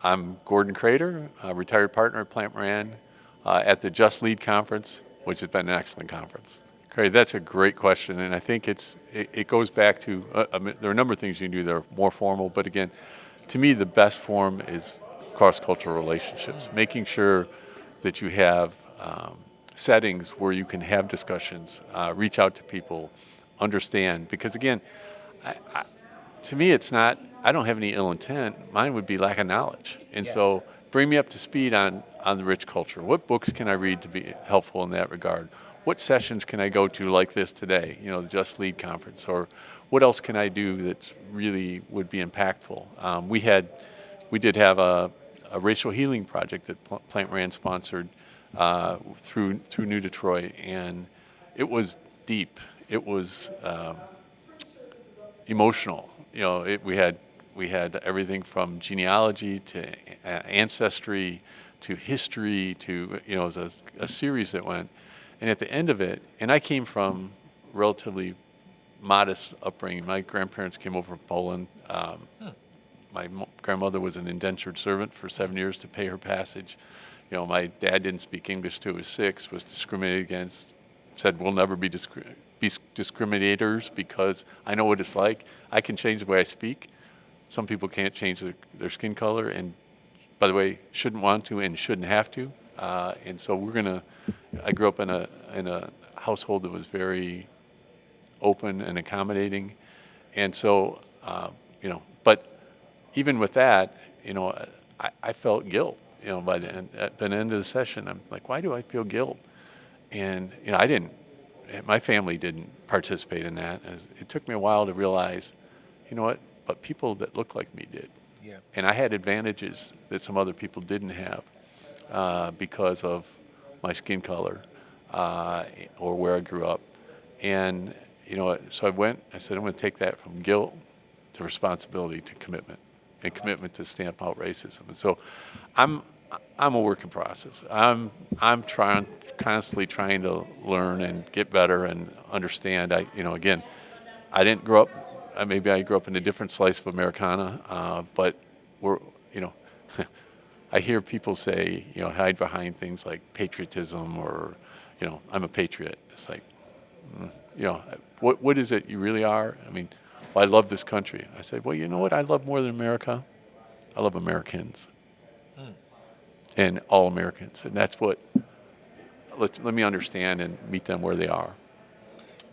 I'm Gordon Crater, a retired partner at Plant Moran, at the Just Lead Conference, which has been an excellent conference. Craig, that's a great question, and I think it goes back to, there are a number of things you can do that are more formal, but again, to me the best form is cross-cultural relationships, making sure that you have settings where you can have discussions, reach out to people, understand, because again, to me it's not, I don't have any ill intent, mine would be lack of knowledge, and so bring me up to speed on the rich culture. What books can I read to be helpful in that regard? What sessions can I go to like this today, the Just Lead Conference, or what else can I do that really would be impactful? We did have a racial healing project that Plant Moran sponsored through New Detroit, and it was deep. It was emotional. We had everything from genealogy to ancestry to history to it was a series that went. And at the end of it, and I came from relatively modest upbringing. My grandparents came over from Poland. My grandmother was an indentured servant for 7 years to pay her passage. My dad didn't speak English till he was 6, was discriminated against, said we'll never be discriminators because I know what it's like. I can change the way I speak. Some people can't change their skin color, and by the way, shouldn't want to and shouldn't have to. And so I grew up in a household that was very open and accommodating, and so but even with that, I felt guilt. By the end, at the end of the session, I'm like, why do I feel guilt? And my family didn't participate in that. It took me a while to realize, but people that look like me did. Yeah. And I had advantages that some other people didn't have because of my skin color or where I grew up. And, so I said, I'm going to take that from guilt to responsibility to commitment, and commitment to stamp out racism. And so I'm a work in process. I'm constantly trying to learn and get better and understand. Again, I didn't grow up, maybe I grew up in a different slice of Americana, but I hear people say, hide behind things like patriotism or, I'm a patriot. It's like, what is it you really are? Well, I love this country. I said, well, you know what I love more than America? I love Americans. And all Americans. And that's what, let me understand and meet them where they are.